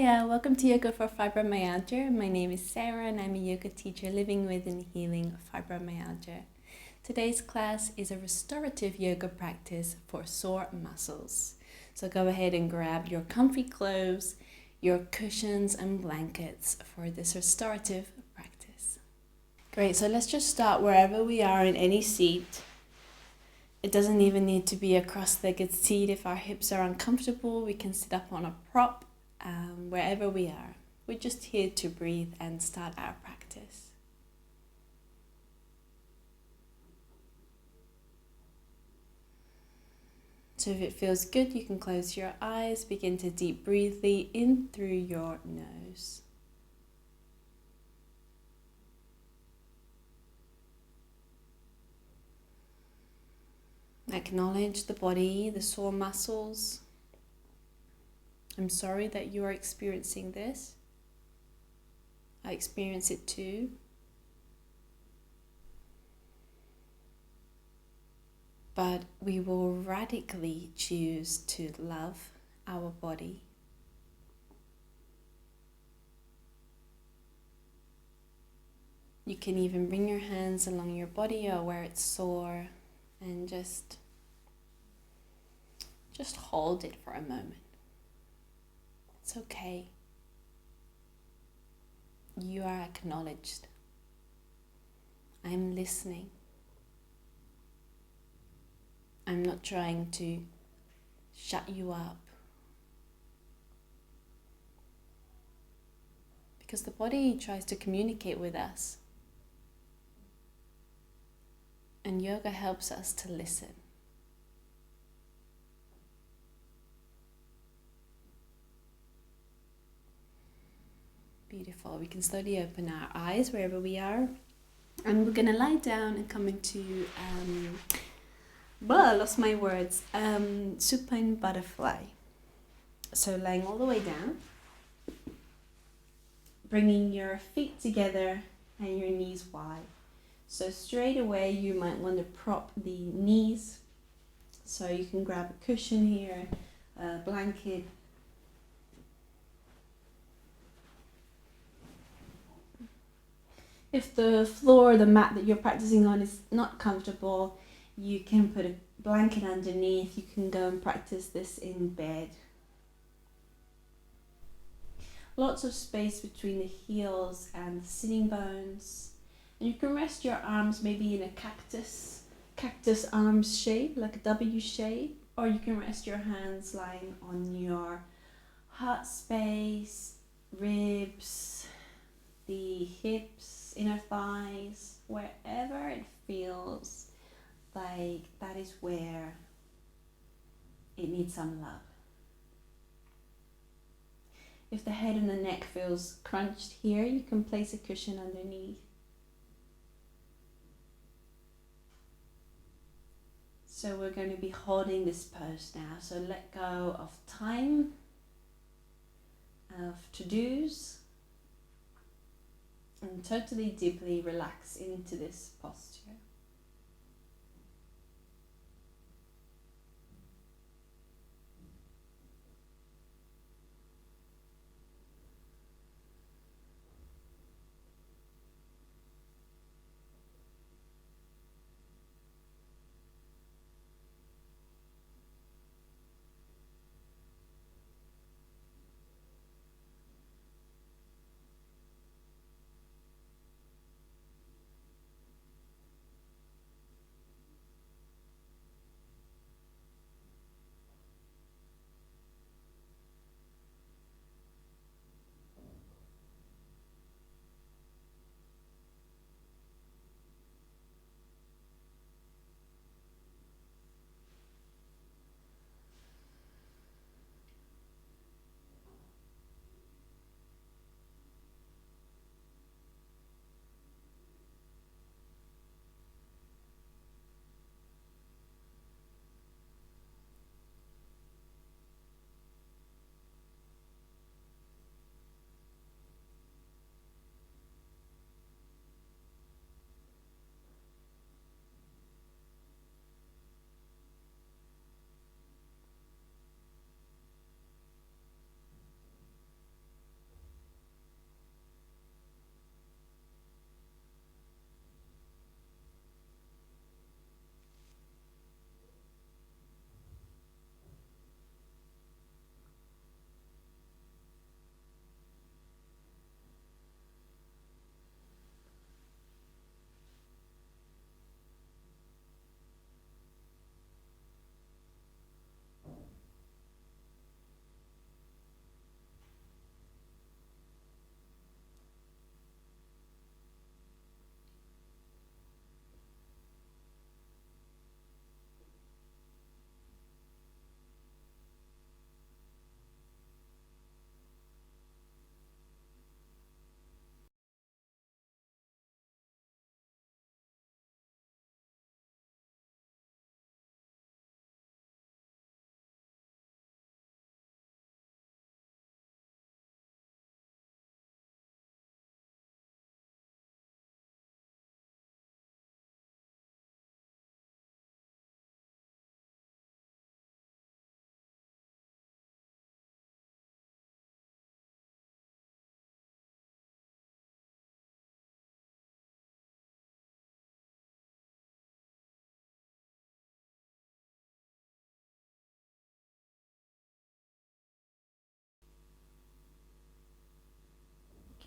Hiya, welcome to Yoga for Fibromyalgia. My name is Sarah and I'm a yoga teacher living with and healing fibromyalgia. Today's class is a restorative yoga practice for sore muscles. So go ahead and grab your comfy clothes, your cushions and blankets for this restorative practice. Great, so let's just start wherever we are in any seat. It doesn't even need to be a cross-legged seat. If our hips are uncomfortable, we can sit up on a prop. Wherever we are, we're just here to breathe and start our practice. So if it feels good, you can close your eyes, begin to deep breathe in through your nose. Acknowledge the body, the sore muscles. I'm sorry that you are experiencing this. I experience it too. But we will radically choose to love our body. You can even bring your hands along your body or where it's sore and just hold it for a moment. It's okay. You are acknowledged. I'm listening. I'm not trying to shut you up. Because the body tries to communicate with us. And yoga helps us to listen. Beautiful. We can slowly open our eyes wherever we are. And we're going to lie down and come into, I lost my words, supine butterfly. So lying all the way down, bringing your feet together and your knees wide. So straight away you might want to prop the knees. So you can grab a cushion here, a blanket. If the floor, the mat that you're practicing on is not comfortable, you can put a blanket underneath. You can go and practice this in bed. Lots of space between the heels and the sitting bones. And you can rest your arms maybe in a cactus arms shape, like a W shape. Or you can rest your hands lying on your heart space, ribs, the hips, inner thighs, wherever it feels like that is where it needs some love. If the head and the neck feels crunched here, you can place a cushion underneath. So we're going to be holding this pose now. So let go of time, of to-dos, and totally deeply relax into this posture.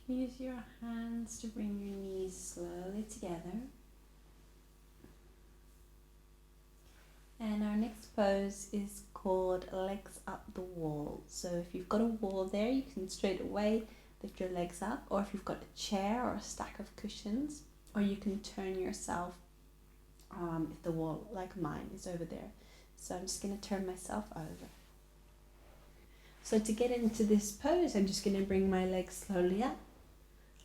Use your hands to bring your knees slowly together. And our next pose is called legs up the wall. So if you've got a wall there, you can straight away lift your legs up, or if you've got a chair or a stack of cushions, or you can turn yourself if the wall, like mine, is over there. So I'm just going to turn myself over. So to get into this pose, I'm just going to bring my legs slowly up.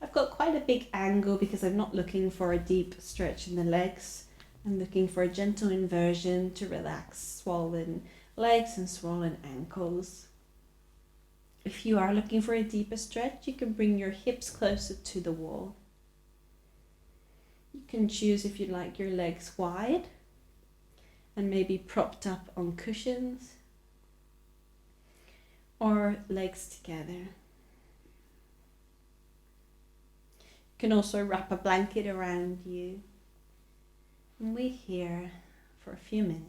I've got quite a big angle because I'm not looking for a deep stretch in the legs. I'm looking for a gentle inversion to relax swollen legs and swollen ankles. If you are looking for a deeper stretch, you can bring your hips closer to the wall. You can choose if you'd like your legs wide and maybe propped up on cushions, or legs together. You can also wrap a blanket around you and wait here for a few minutes.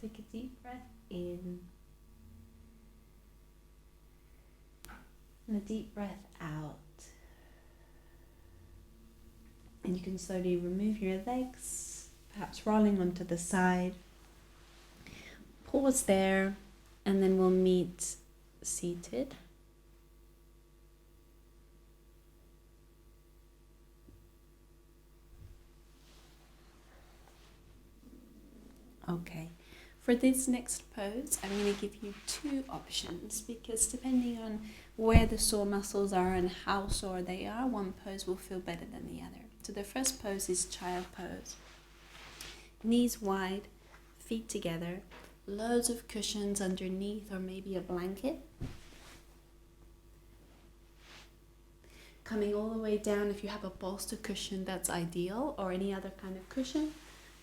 Take a deep breath in and a deep breath out. And you can slowly remove your legs, perhaps rolling onto the side. Pause there, and then we'll meet seated. Okay. For this next pose, I'm going to give you two options because depending on where the sore muscles are and how sore they are, one pose will feel better than the other. So the first pose is child pose. Knees wide, feet together, loads of cushions underneath or maybe a blanket. Coming all the way down, if you have a bolster cushion, that's ideal, or any other kind of cushion.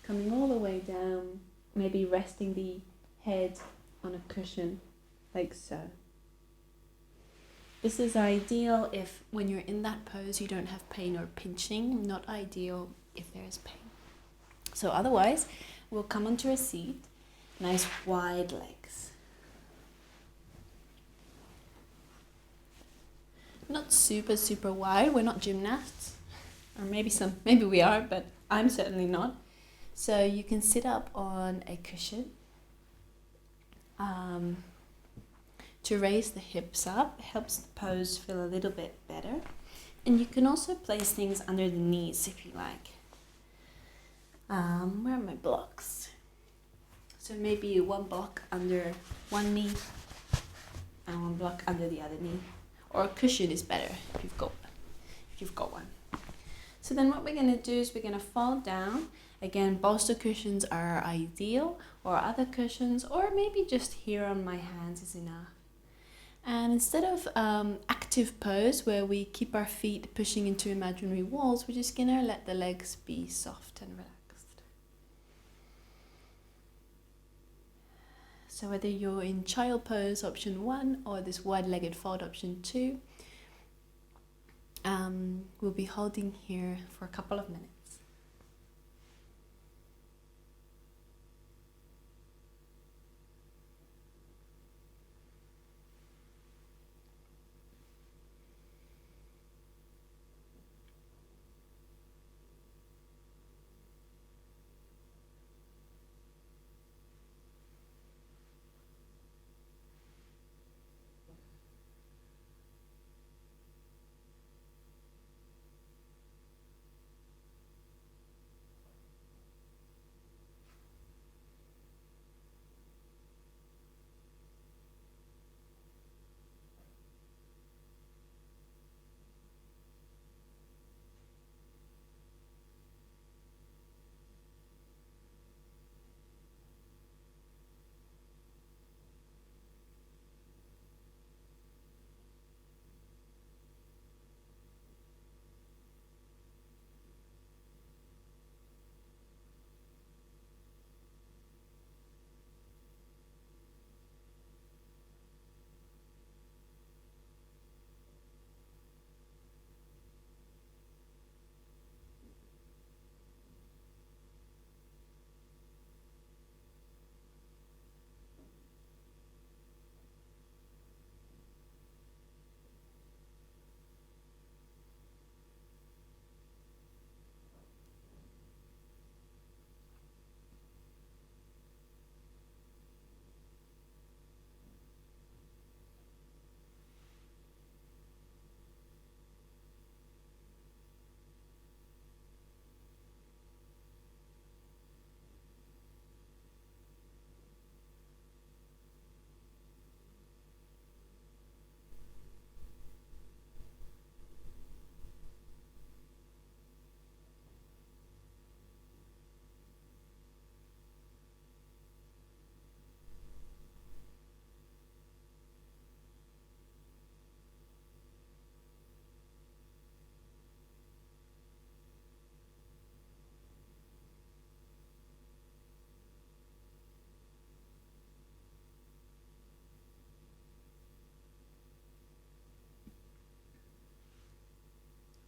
Coming all the way down, maybe resting the head on a cushion, like so. This is ideal if when you're in that pose you don't have pain or pinching, not ideal if there is pain. So otherwise, we'll come onto a seat, nice wide legs. not super, super wide. We're not gymnasts. Or maybe we are, but I'm certainly not. So you can sit up on a cushion to raise the hips up. It helps the pose feel a little bit better. And you can also place things under the knees if you like. Where are my blocks? So maybe one block under one knee and one block under the other knee. Or a cushion is better if you've got one. So then what we're going to do is we're going to fall down. Again, bolster cushions are ideal, or other cushions, or maybe just here on my hands is enough. And instead of active pose where we keep our feet pushing into imaginary walls, we're just going to let the legs be soft and relaxed. So whether you're in child pose option 1 or this wide-legged fold option 2, we'll be holding here for a couple of minutes.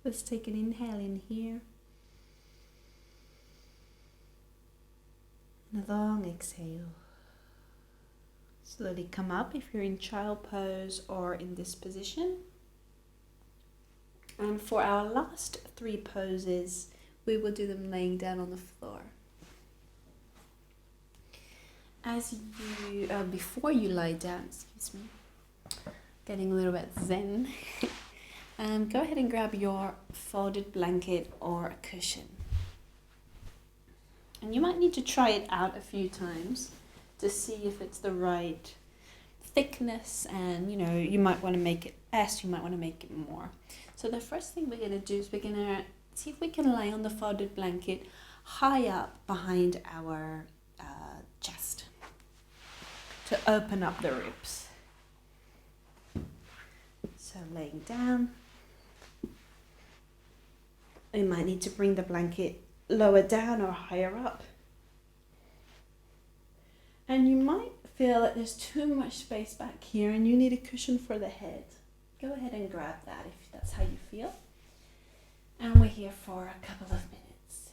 Let's take an inhale in here. And a long exhale. Slowly come up if you're in child pose or in this position. And for our last 3 poses, we will do them laying down on the floor. Before you lie down, getting a little bit zen, go ahead and grab your folded blanket or a cushion. And you might need to try it out a few times to see if it's the right thickness, and you might want to make it less, you might want to make it more. So the first thing we're going to do is we're going to see if we can lie on the folded blanket high up behind our chest to open up the ribs. So laying down, you might need to bring the blanket lower down or higher up. And you might feel that there's too much space back here and you need a cushion for the head. Go ahead and grab that if that's how you feel. And we're here for a couple of minutes.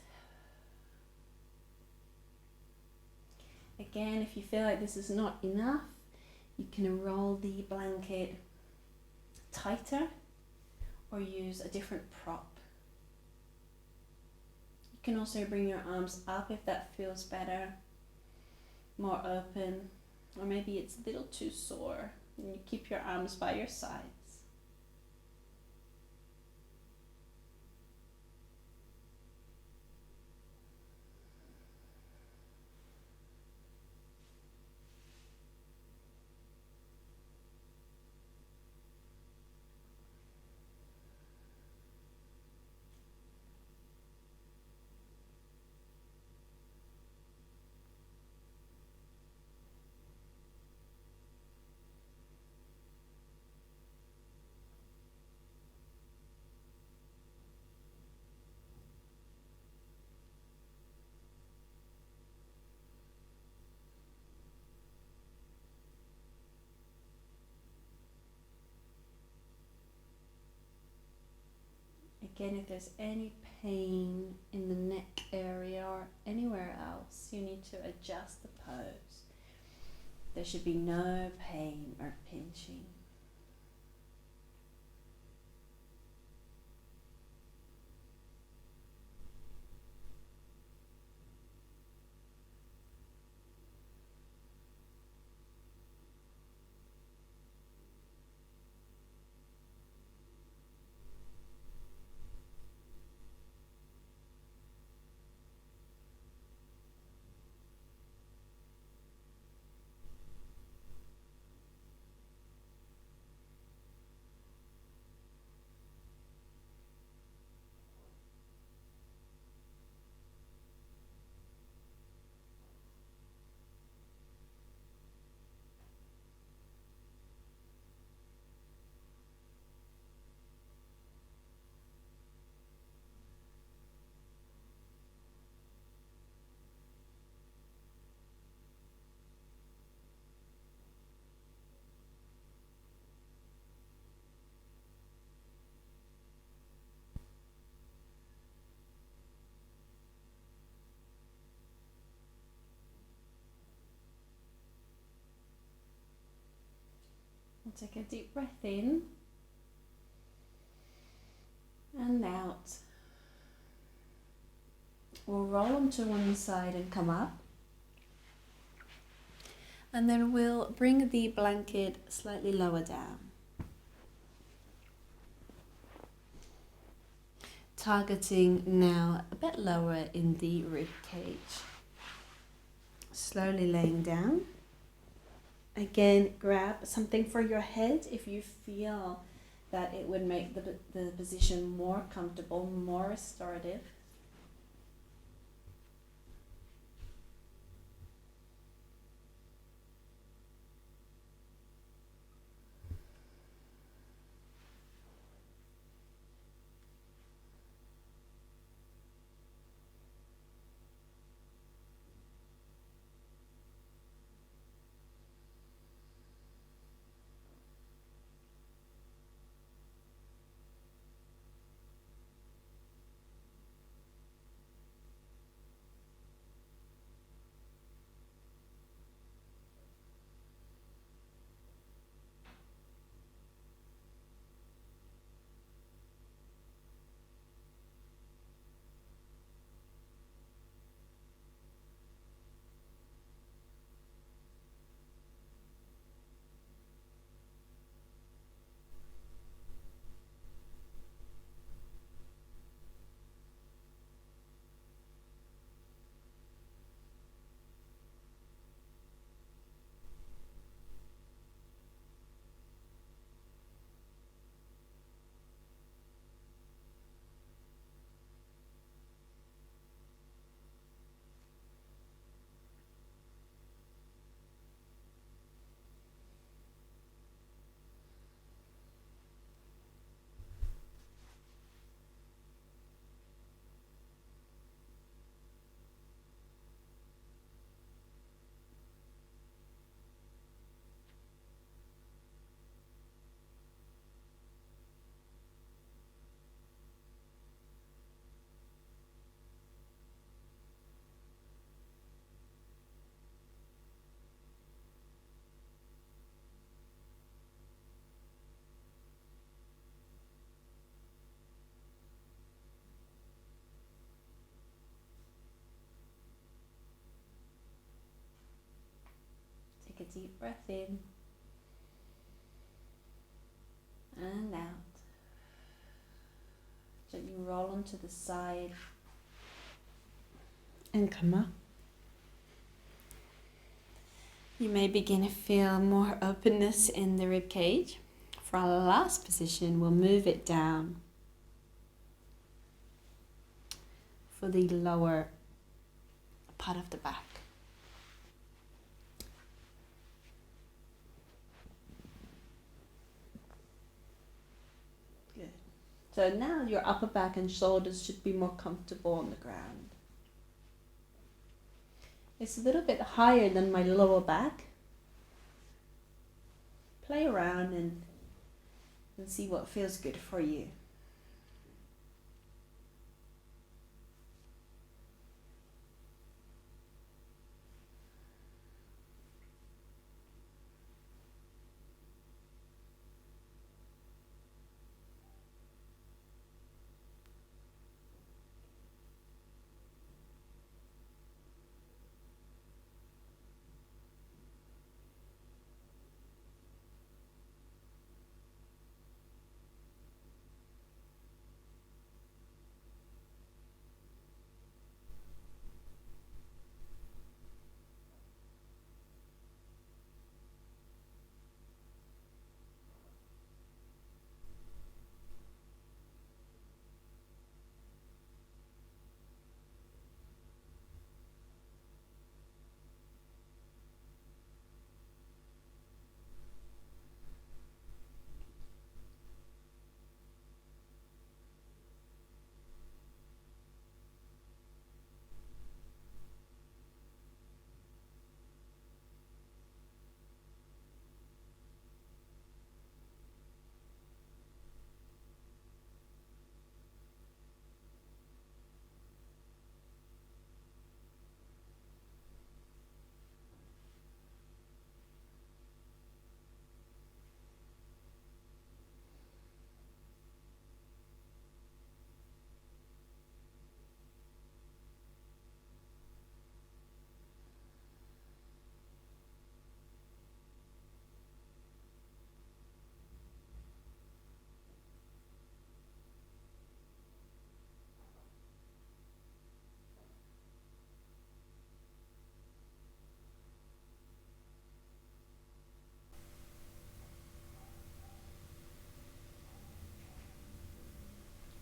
Again, if you feel like this is not enough, you can roll the blanket tighter or use a different prop. You can also bring your arms up if that feels better, more open, or maybe it's a little too sore and you keep your arms by your sides. Again, if there's any pain in the neck area or anywhere else, you need to adjust the pose. There should be no pain or pinching. And take a deep breath in and out. We'll roll onto one side and come up. And then we'll bring the blanket slightly lower down. Targeting now a bit lower in the rib cage. Slowly laying down. Again, grab something for your head if you feel that it would make the position more comfortable, more restorative. a deep breath in and out. Gently roll onto the side and come up. You may begin to feel more openness in the ribcage. For our last position, we'll move it down for the lower part of the back. Good. So now your upper back and shoulders should be more comfortable on the ground. It's a little bit higher than my lower back. Play around and see what feels good for you.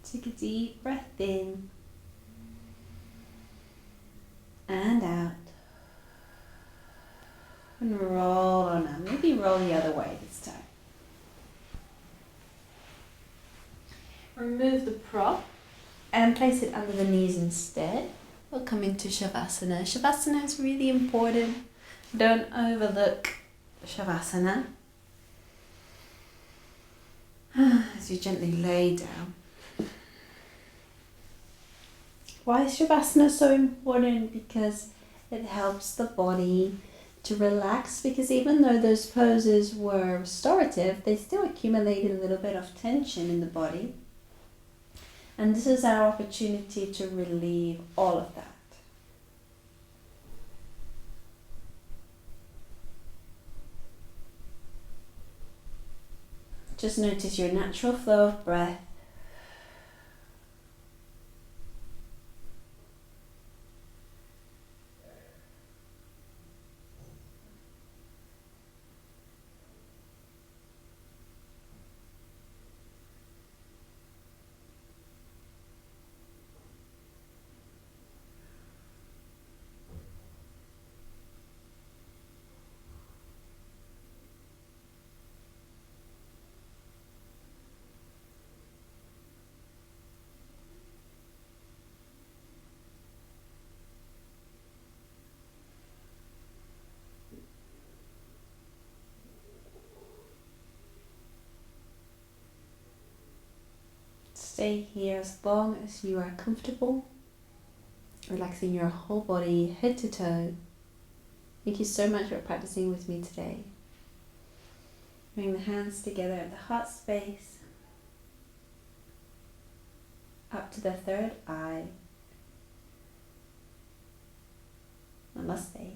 Take a deep breath in and out. And roll on up. Maybe roll the other way this time. Remove the prop and place it under the knees instead. We'll come into Shavasana. Shavasana is really important. Don't overlook Shavasana. As you gently lay down. Why is Shavasana so important? Because it helps the body to relax, because even though those poses were restorative, they still accumulated a little bit of tension in the body. And this is our opportunity to relieve all of that. Just notice your natural flow of breath. Stay here as long as you are comfortable, relaxing your whole body, head to toe. Thank you so much for practicing with me today. Bring the hands together at the heart space, up to the third eye. Namaste.